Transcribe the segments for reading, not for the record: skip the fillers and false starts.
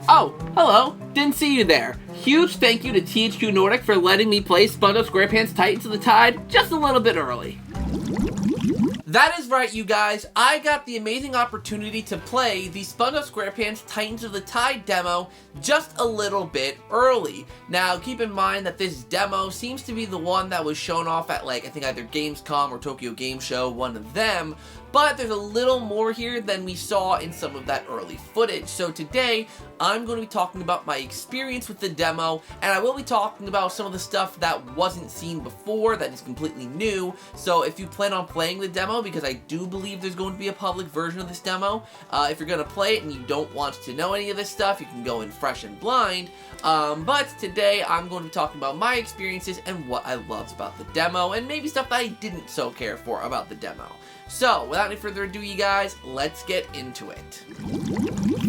Oh, hello. Didn't see you there. Huge thank you to THQ Nordic for letting me play Spongebob Squarepants Titans of the Tide just a little bit early. That is right, you guys. I got the amazing opportunity to play the Spongebob Squarepants Titans of the Tide demo just a little bit early. Now, keep in mind that this demo seems to be the one that was shown off at, I think either Gamescom or Tokyo Game Show, one of them. But there's a little more here than we saw in some of that early footage. So today, I'm going to be talking about my experience with the demo, and I will be talking about some of the stuff that wasn't seen before, that is completely new. So if you plan on playing the demo, because I do believe there's going to be a public version of this demo, if you're going to play it and you don't want to know any of this stuff, you can go in fresh and blind. But today, I'm going to be talking about my experiences and what I loved about the demo, and maybe stuff that I didn't so care for about the demo. So, without any further ado, you guys, let's get into it.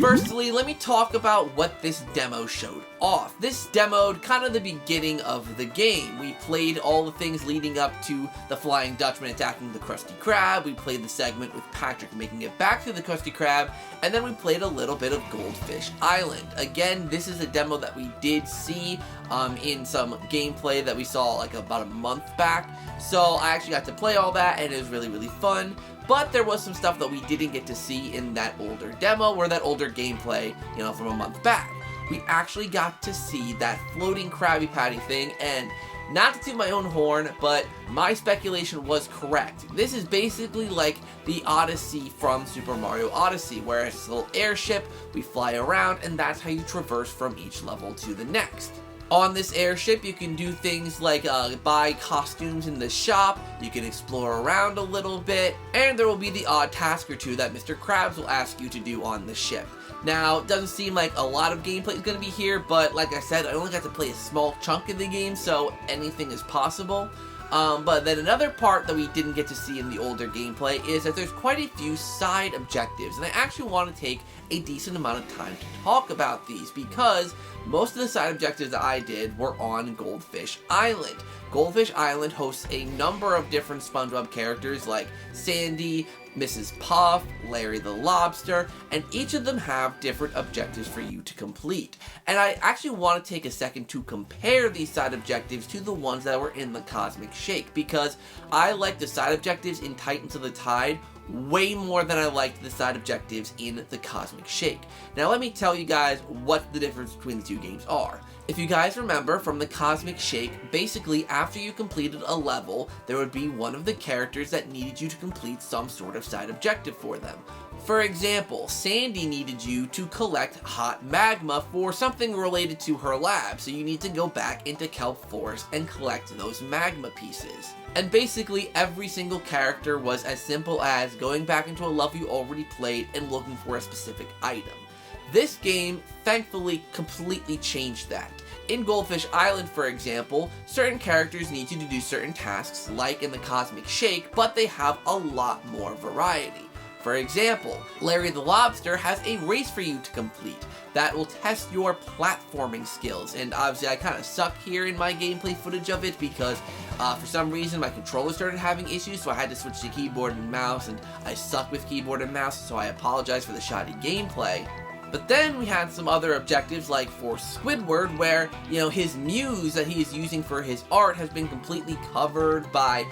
Firstly, let me talk about what this demo showed off. This demoed kind of the beginning of the game. We played all the things leading up to the Flying Dutchman attacking the Krusty Krab. We played the segment with Patrick making it back to the Krusty Krab, and then we played a little bit of Goldfish Island. Again, this is a demo that we did see in some gameplay that we saw about a month back. So I actually got to play all that, and it was really, really fun. But there was some stuff that we didn't get to see in that older demo or that older gameplay, from a month back. We actually got to see that floating Krabby Patty thing, and not to toot my own horn, but my speculation was correct. This is basically like the Odyssey from Super Mario Odyssey, where it's a little airship, we fly around, and that's how you traverse from each level to the next. On this airship, you can do things like buy costumes in the shop, you can explore around a little bit, and there will be the odd task or two that Mr. Krabs will ask you to do on the ship. Now, it doesn't seem like a lot of gameplay is going to be here, but like I said, I only got to play a small chunk of the game, so anything is possible. But then another part that we didn't get to see in the older gameplay is that there's quite a few side objectives, and I actually want to take a decent amount of time to talk about these, because most of the side objectives that I did were on Goldfish Island. Goldfish Island hosts a number of different SpongeBob characters like Sandy, Mrs. Puff, Larry the Lobster, and each of them have different objectives for you to complete. And I actually want to take a second to compare these side objectives to the ones that were in the Cosmic Shake, because I like the side objectives in Titans of the Tide way more than I liked the side objectives in the Cosmic Shake. Now let me tell you guys what the difference between the two games are. If you guys remember from the Cosmic Shake, basically after you completed a level, there would be one of the characters that needed you to complete some sort of side objective for them. For example, Sandy needed you to collect hot magma for something related to her lab, so you need to go back into Kelp Forest and collect those magma pieces. And basically every single character was as simple as going back into a level you already played and looking for a specific item. This game, thankfully, completely changed that. In Goldfish Island, for example, certain characters need you to do certain tasks, like in the Cosmic Shake, but they have a lot more variety. For example, Larry the Lobster has a race for you to complete that will test your platforming skills, and obviously I kind of suck here in my gameplay footage of it because for some reason my controller started having issues, so I had to switch to keyboard and mouse, and I suck with keyboard and mouse, so I apologize for the shoddy gameplay. But then we had some other objectives, like for Squidward, where, his muse that he is using for his art has been completely covered by,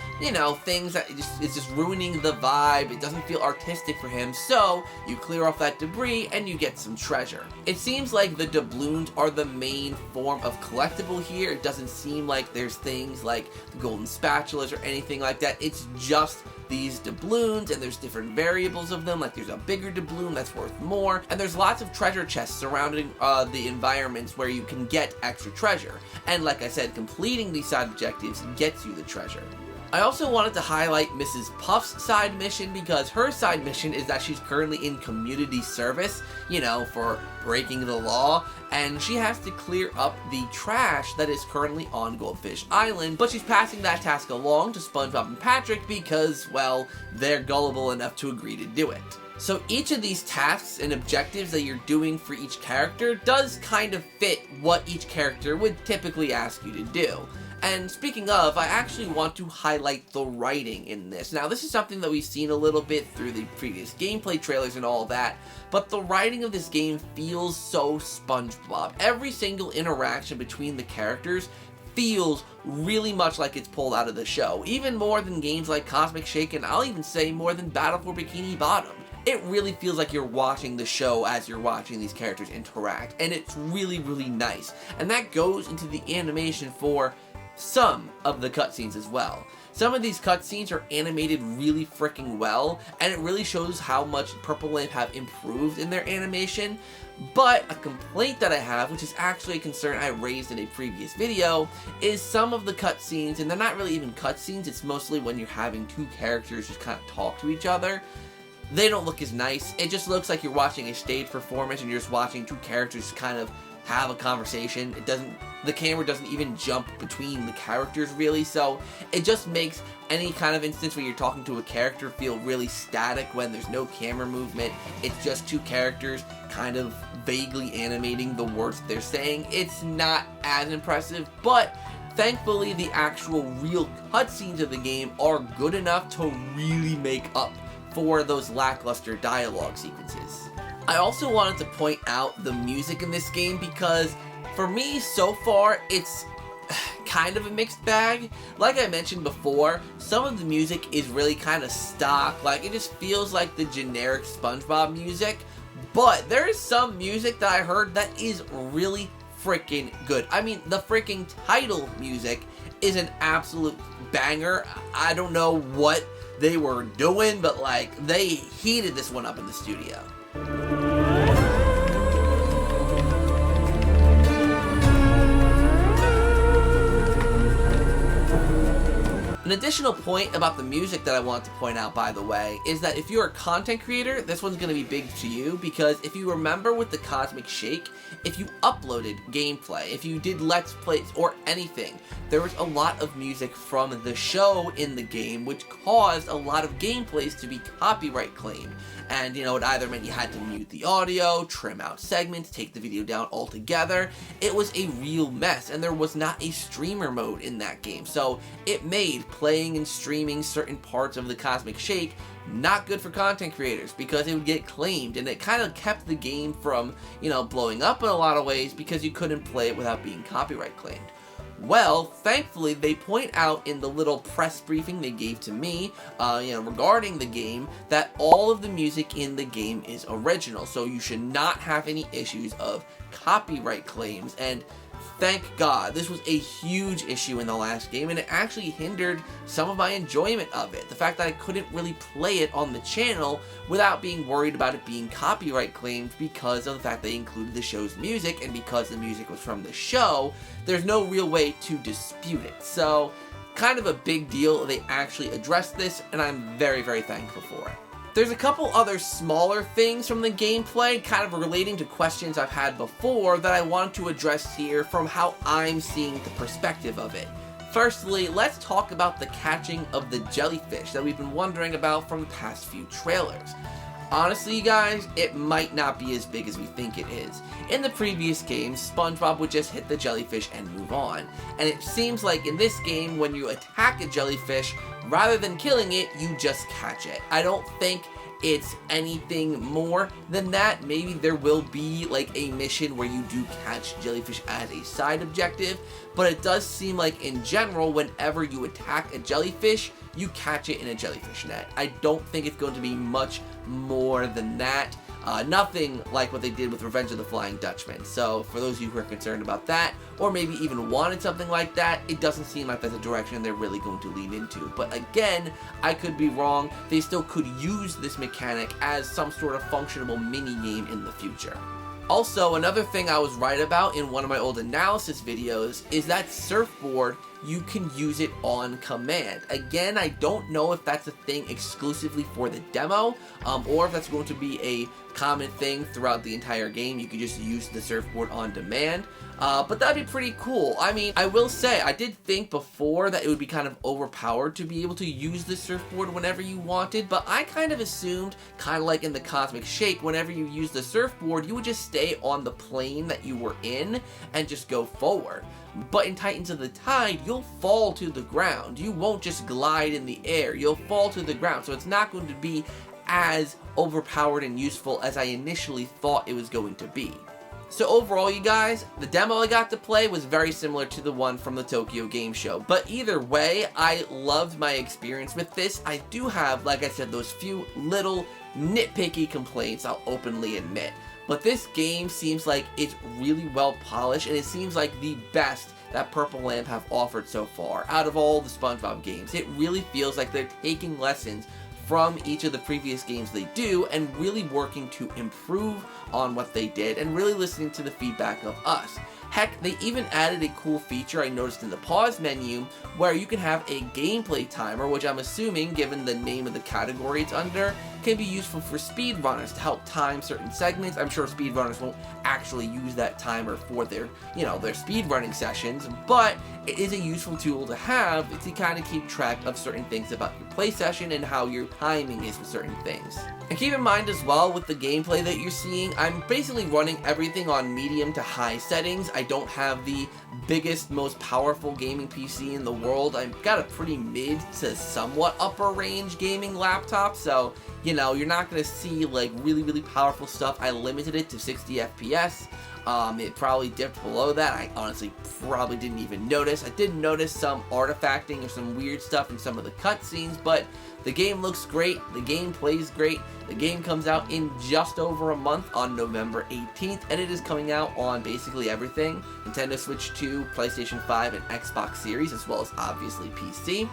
things that it's just ruining the vibe. It doesn't feel artistic for him, so you clear off that debris and you get some treasure. It seems like the doubloons are the main form of collectible here. It doesn't seem like there's things like the golden spatulas or anything like that. It's just these doubloons, and there's different variables of them, like there's a bigger doubloon that's worth more, and there's lots of treasure chests surrounding the environments where you can get extra treasure. And like I said, completing these side objectives gets you the treasure. I also wanted to highlight Mrs. Puff's side mission, because her side mission is that she's currently in community service, for breaking the law, and she has to clear up the trash that is currently on Goldfish Island, but she's passing that task along to SpongeBob and Patrick because, well, they're gullible enough to agree to do it. So each of these tasks and objectives that you're doing for each character does kind of fit what each character would typically ask you to do. And speaking of, I actually want to highlight the writing in this. Now, this is something that we've seen a little bit through the previous gameplay trailers and all that, but the writing of this game feels so SpongeBob. Every single interaction between the characters feels really much like it's pulled out of the show, even more than games like Cosmic Shake, and I'll even say more than Battle for Bikini Bottom. It really feels like you're watching the show as you're watching these characters interact, and it's really, really nice. And that goes into the animation for some of the cutscenes as well. Some of these cutscenes are animated really freaking well, and it really shows how much Purple Lamp have improved in their animation. But a complaint that I have, which is actually a concern I raised in a previous video, is some of the cutscenes, and they're not really even cutscenes, it's mostly when you're having two characters just kind of talk to each other. They don't look as nice. It just looks like you're watching a stage performance and you're just watching two characters kind of have a conversation. The camera doesn't even jump between the characters really, so it just makes any kind of instance where you're talking to a character feel really static when there's no camera movement. It's just two characters kind of vaguely animating the words they're saying. It's not as impressive, but thankfully the actual real cutscenes of the game are good enough to really make up for those lackluster dialogue sequences. I also wanted to point out the music in this game because for me, so far, it's kind of a mixed bag. Like I mentioned before, some of the music is really kind of stock, like it just feels like the generic SpongeBob music, but there is some music that I heard that is really freaking good. I mean, the freaking title music is an absolute banger. I don't know what they were doing, but like, they heated this one up in the studio. An additional point about the music that I want to point out, by the way, is that if you're a content creator, this one's going to be big to you, because if you remember with the Cosmic Shake, if you uploaded gameplay, if you did Let's Plays or anything, there was a lot of music from the show in the game, which caused a lot of gameplays to be copyright claimed. And, you know, it either meant you had to mute the audio, trim out segments, take the video down altogether. It was a real mess, and there was not a streamer mode in that game. So it made playing and streaming certain parts of the Cosmic Shake not good for content creators, because it would get claimed, and it kind of kept the game from, you know, blowing up in a lot of ways because you couldn't play it without being copyright claimed. Well, thankfully, they point out in the little press briefing they gave to me, regarding the game, that all of the music in the game is original, so you should not have any issues of copyright claims, and thank God. This was a huge issue in the last game, and it actually hindered some of my enjoyment of it. The fact that I couldn't really play it on the channel without being worried about it being copyright claimed because of the fact they included the show's music, and because the music was from the show, there's no real way to dispute it. So, kind of a big deal they actually addressed this, and I'm very, very thankful for it. There's a couple other smaller things from the gameplay, kind of relating to questions I've had before, that I want to address here from how I'm seeing the perspective of it. Firstly, let's talk about the catching of the jellyfish that we've been wondering about from the past few trailers. Honestly, you guys, it might not be as big as we think it is. In the previous game, SpongeBob would just hit the jellyfish and move on. And it seems like in this game, when you attack a jellyfish, rather than killing it, you just catch it. I don't think it's anything more than that. Maybe there will be like a mission where you do catch jellyfish as a side objective, but it does seem like in general, whenever you attack a jellyfish, you catch it in a jellyfish net. I don't think it's going to be much more than that. Nothing like what they did with Revenge of the Flying Dutchman. So for those of you who are concerned about that, or maybe even wanted something like that, it doesn't seem like that's a direction they're really going to lean into. But again, I could be wrong. They still could use this mechanic as some sort of functionable mini-game in the future. Also, another thing I was right about in one of my old analysis videos is that surfboard, you can use it on command. Again, I don't know if that's a thing exclusively for the demo, or if that's going to be a common thing throughout the entire game. You could just use the surfboard on demand, but that'd be pretty cool. I mean, I will say, I did think before that it would be kind of overpowered to be able to use the surfboard whenever you wanted, but I kind of assumed, kind of like in the Cosmic Shake, whenever you use the surfboard, you would just stay on the plane that you were in and just go forward. But in Titans of the Tide, you'll you'll fall to the ground. You won't just glide in the air, you'll fall to the ground. So it's not going to be as overpowered and useful as I initially thought it was going to be. So overall, you guys, the demo I got to play was very similar to the one from the Tokyo Game Show. But either way, I loved my experience with this. I do have, like I said, those few little nitpicky complaints, I'll openly admit. But this game seems like it's really well polished, and it seems like the best that Purple Lamp have offered so far out of all the SpongeBob games. It really feels like they're taking lessons from each of the previous games they do and really working to improve on what they did and really listening to the feedback of us. Heck, they even added a cool feature I noticed in the pause menu where you can have a gameplay timer, which I'm assuming, given the name of the category it's under, can be useful for speedrunners to help time certain segments. I'm sure speedrunners won't actually use that timer for their, their speedrunning sessions, but it is a useful tool to have to kind of keep track of certain things about your play session and how your timing is with certain things. And keep in mind as well, with the gameplay that you're seeing, I'm basically running everything on medium to high settings. I don't have the biggest, most powerful gaming PC in the world. I've got a pretty mid to somewhat upper range gaming laptop, so, you're not going to see, like, really, really powerful stuff. I limited it to 60 FPS. It probably dipped below that. I honestly probably didn't even notice. I did notice some artifacting or some weird stuff in some of the cutscenes, but the game looks great. The game plays great. The game comes out in just over a month on November 18th, and it is coming out on basically everything: Nintendo Switch 2, PlayStation 5, and Xbox Series, as well as obviously PC.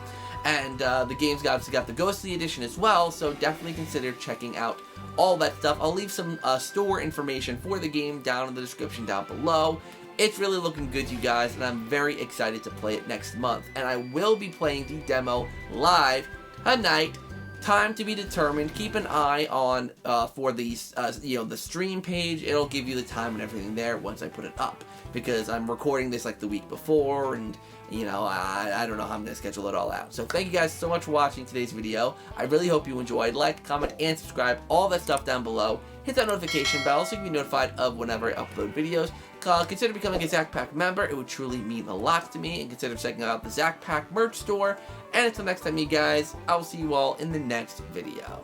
And the game's obviously got the Ghostly Edition as well, so definitely consider checking out all that stuff. I'll leave some store information for the game down in the description down below. It's really looking good, you guys, and I'm very excited to play it next month. And I will be playing the demo live tonight. Time to be determined. Keep an eye on for these, the stream page. It'll give you the time and everything there once I put it up, because I'm recording this like the week before, and I don't know how I'm gonna schedule it all out. So thank you guys so much for watching today's video. I really hope you enjoyed. Like, comment, and subscribe. All that stuff down below. Hit that notification bell so you can be notified of whenever I upload videos. Consider becoming a ZakPak member. It would truly mean a lot to me. And consider checking out the ZakPak merch store. And until next time, you guys, I will see you all in the next video.